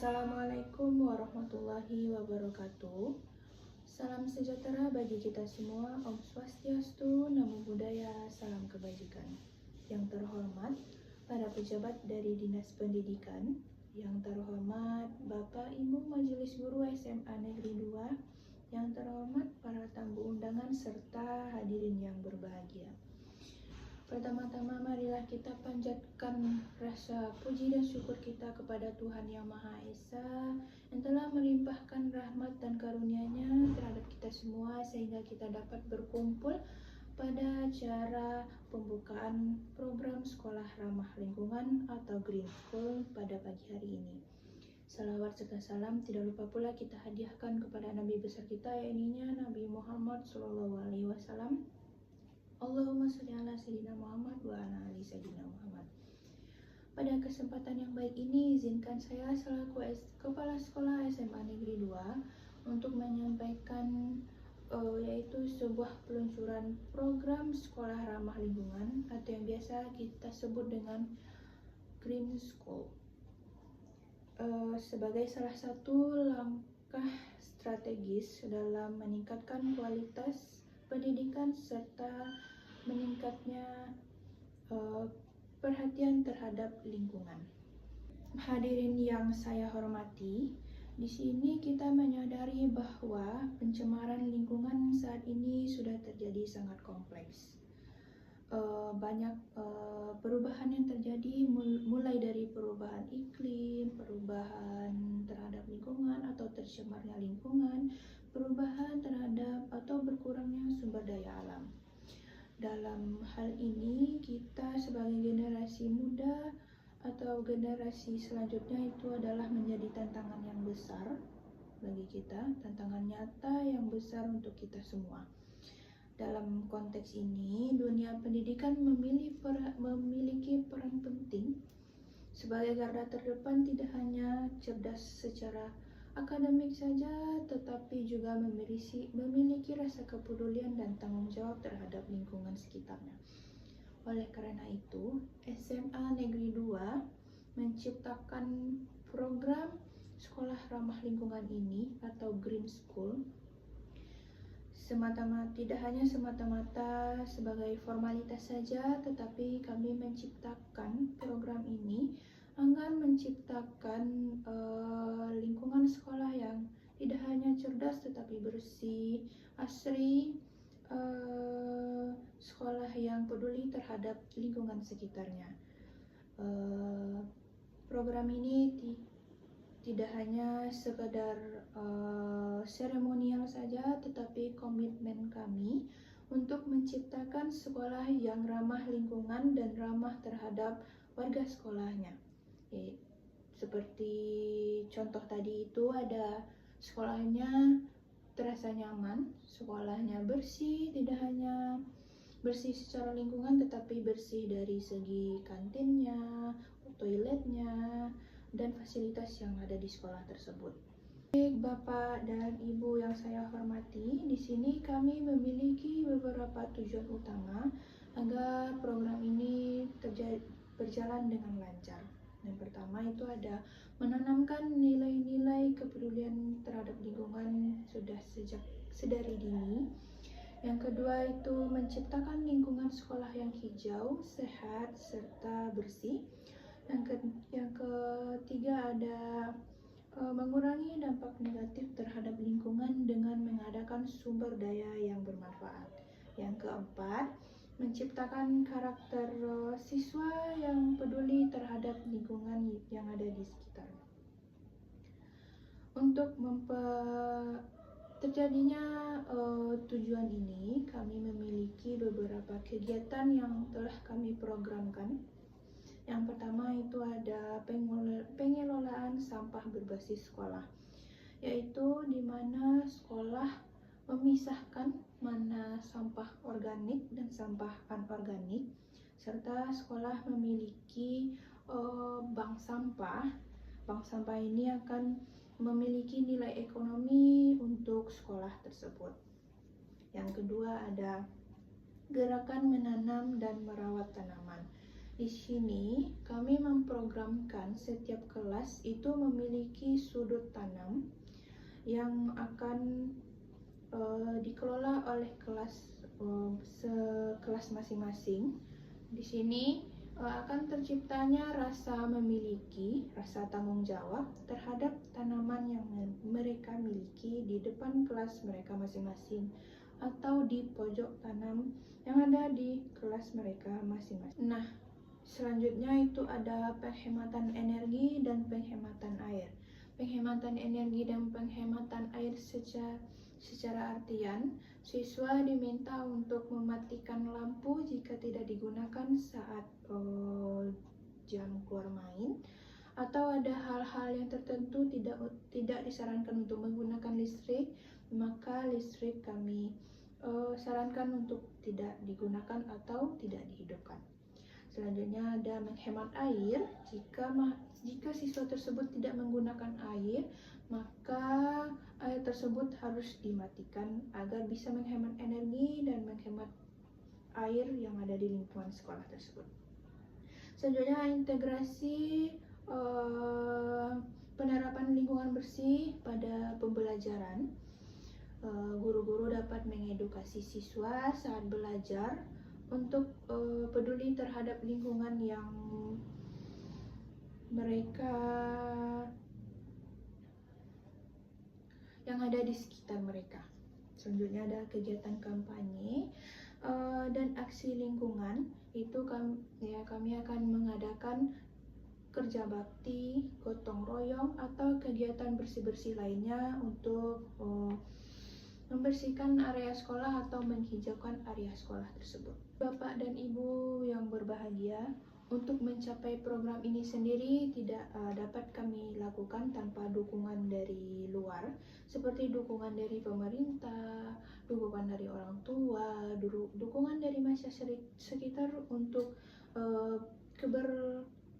Assalamualaikum warahmatullahi wabarakatuh. Salam sejahtera bagi kita semua. Om Swastiastu, Namo Buddhaya, salam kebajikan. Yang terhormat para pejabat dari Dinas Pendidikan, yang terhormat Bapak Ibu Majelis Guru SMA Negeri 2, yang terhormat para tamu undangan serta hadirin yang berbahagia. Pertama-tama marilah kita panjatkan rasa puji dan syukur kita kepada Tuhan Yang Maha Esa yang telah melimpahkan rahmat dan karunia-Nya terhadap kita semua sehingga kita dapat berkumpul pada acara pembukaan program Sekolah Ramah Lingkungan atau Green School pada pagi hari ini. Salawat serta salam tidak lupa pula kita hadiahkan kepada Nabi besar kita, yaitu Nabi Muhammad SAW. Allahumma sholli ala sayyidina Muhammad wa ala ali sayyidina Muhammad. Pada kesempatan yang baik ini, izinkan saya selaku Kepala Sekolah SMA Negeri 2 untuk menyampaikan yaitu sebuah peluncuran program Sekolah Ramah Lingkungan atau yang biasa kita sebut dengan Green School. Sebagai salah satu langkah strategis dalam meningkatkan kualitas pendidikan serta meningkatnya perhatian terhadap lingkungan. Hadirin yang saya hormati, di sini kita menyadari bahwa pencemaran lingkungan saat ini sudah terjadi sangat kompleks. Banyak perubahan yang terjadi mulai dari perubahan iklim, perubahan terhadap lingkungan atau tercemarnya lingkungan, perubahan terhadap atau berkurangnya sumber daya alam. Dalam hal ini kita sebagai generasi muda atau generasi selanjutnya itu adalah menjadi tantangan yang besar bagi kita, tantangan nyata yang besar untuk kita semua. Dalam konteks ini, dunia pendidikan memiliki peran penting sebagai garda terdepan, tidak hanya cerdas secara akademik saja, tetapi juga memiliki rasa kepedulian dan tanggung jawab terhadap lingkungan sekitarnya. Oleh karena itu, SMA Negeri 2 menciptakan program Sekolah Ramah Lingkungan ini atau Green School tidak hanya semata-mata sebagai formalitas saja, tetapi kami menciptakan program ini agar menciptakan lingkungan sekolah yang tidak hanya cerdas tetapi bersih, asri, sekolah yang peduli terhadap lingkungan sekitarnya. Program ini tidak hanya sekedar seremonial saja, tetapi komitmen kami untuk menciptakan sekolah yang ramah lingkungan dan ramah terhadap warga sekolahnya. Seperti contoh tadi itu ada sekolahnya terasa nyaman, sekolahnya bersih, tidak hanya bersih secara lingkungan tetapi bersih dari segi kantinnya, toiletnya, dan fasilitas yang ada di sekolah tersebut. Baik Bapak dan Ibu yang saya hormati, di sini kami memiliki beberapa tujuan utama agar program ini berjalan dengan lancar. Yang pertama itu ada menanamkan nilai-nilai kepedulian terhadap lingkungan sudah sedari dini. Yang kedua itu menciptakan lingkungan sekolah yang hijau, sehat, serta bersih. Yang ketiga ada mengurangi dampak negatif terhadap lingkungan dengan mengadakan sumber daya yang bermanfaat. Yang keempat, menciptakan karakter siswa yang peduli terhadap lingkungan yang ada di sekitarnya. Untuk terjadinya tujuan ini, kami memiliki beberapa kegiatan yang telah kami programkan. Yang pertama itu ada pengelolaan sampah berbasis sekolah, yaitu di mana sekolah memisahkan mana sampah organik dan sampah anorganik, serta sekolah memiliki bank sampah. Bank sampah ini akan memiliki nilai ekonomi untuk sekolah tersebut. Yang kedua ada gerakan menanam dan merawat tanaman, Di sini kami memprogramkan setiap kelas itu memiliki sudut tanam yang akan dikelola oleh sekelas masing-masing. Di sini akan terciptanya rasa memiliki, rasa tanggung jawab terhadap tanaman yang mereka miliki di depan kelas mereka masing-masing atau di pojok tanam yang ada di kelas mereka masing-masing. Nah, selanjutnya itu ada penghematan energi dan penghematan air. Penghematan energi dan penghematan air secara artian, siswa diminta untuk mematikan lampu jika tidak digunakan saat jam keluar main, atau ada hal-hal yang tertentu tidak disarankan untuk menggunakan listrik, maka listrik kami sarankan untuk tidak digunakan atau tidak dihidupkan. Selanjutnya ada menghemat air. Jika siswa tersebut tidak menggunakan air, maka air tersebut harus dimatikan agar bisa menghemat energi dan menghemat air yang ada di lingkungan sekolah tersebut. Selanjutnya integrasi penerapan lingkungan bersih pada pembelajaran. Guru-guru dapat mengedukasi siswa saat belajar untuk peduli terhadap lingkungan yang ada di sekitar mereka. Selanjutnya ada kegiatan kampanye dan aksi lingkungan. Itu kami akan mengadakan kerja bakti, gotong royong, atau kegiatan bersih-bersih lainnya untuk membersihkan area sekolah atau menghijaukan area sekolah tersebut. Bapak dan Ibu yang berbahagia, untuk mencapai program ini sendiri tidak dapat kami lakukan tanpa dukungan dari luar, seperti dukungan dari pemerintah, dukungan dari orang tua, dukungan dari masyarakat sekitar untuk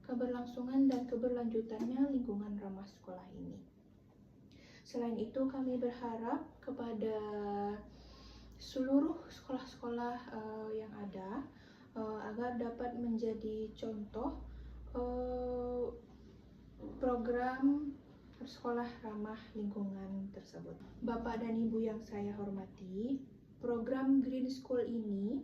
keberlangsungan dan keberlanjutannya lingkungan ramah sekolah ini. Selain itu, kami berharap kepada seluruh sekolah-sekolah yang ada agar dapat menjadi contoh program sekolah ramah lingkungan tersebut. Bapak dan Ibu yang saya hormati, program Green School ini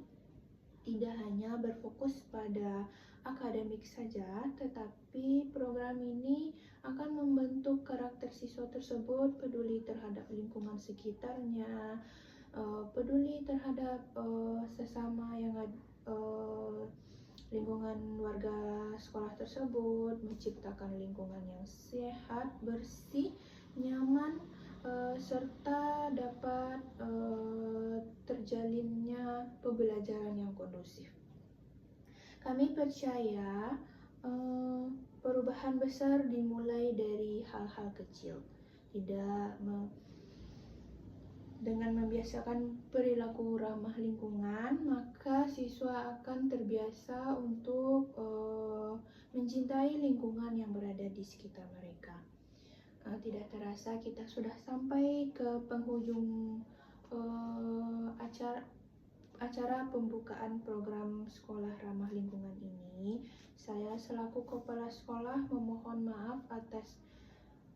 tidak hanya berfokus pada akademik saja, tetapi program ini akan membentuk karakter siswa tersebut peduli terhadap lingkungan sekitarnya, peduli terhadap sesama yang lingkungan warga sekolah tersebut, menciptakan lingkungan yang sehat, bersih, nyaman, serta dapat terjalinnya pembelajaran yang kondusif. Kami percaya perubahan besar dimulai dari hal-hal kecil. Dengan membiasakan perilaku ramah lingkungan, maka siswa akan terbiasa untuk mencintai lingkungan yang berada di sekitar mereka. Tidak terasa kita sudah sampai ke penghujung acara pembukaan program sekolah ramah lingkungan ini. Saya selaku kepala sekolah memohon maaf atas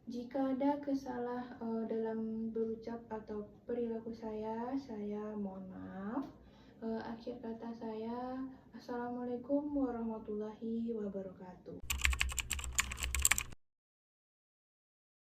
jika ada kesalah dalam berucap atau perilaku saya mohon maaf. Akhir kata saya, Assalamualaikum warahmatullahi wabarakatuh.